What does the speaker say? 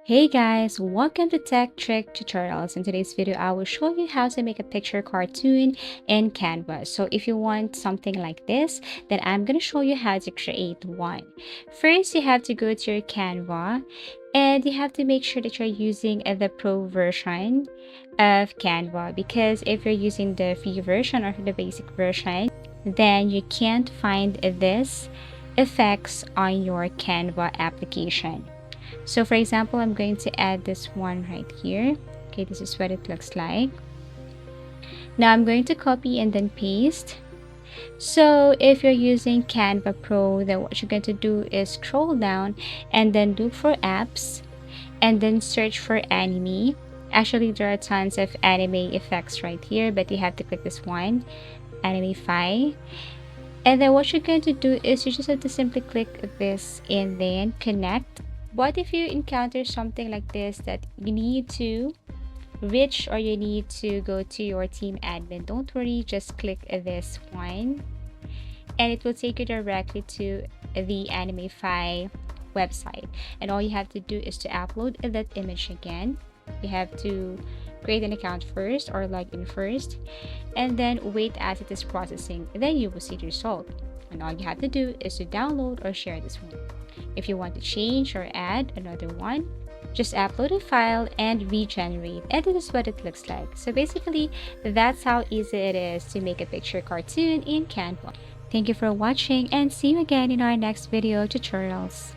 Hey guys, welcome to Tech Trick Tutorials. In today's video, I will show you how to make a picture cartoon in Canva. So if you want something like this, then I'm going to show you how to create one. First, you have to go to your Canva and you have to make sure that you're using the pro version of Canva, because if you're using the free version or the basic version, then you can't find this effects on your Canva application. So for example, I'm going to add this one right here. Okay, this is what it looks like. Now I'm going to copy and then paste. So if you're using Canva Pro, then what you're going to do is scroll down and then look for apps and then search for anime. Actually, there are tons of anime effects right here, but you have to click this one, Anime-fi. And then what you're going to do is you just have to simply click this and then connect. But if you encounter something like this that you need to reach or you need to go to your team admin, don't worry, just click this one and it will take you directly to the Anime-fi website. And all you have to do is to upload that image again. You have to create an account first or log in first and then wait as it is processing. Then you will see the result. And all you have to do is to download or share this one. If you want to change or add another one, just upload a file and regenerate, and this is what it looks like. So basically, that's how easy it is to make a picture cartoon in Canva. Thank you for watching and see you again in our next video tutorials.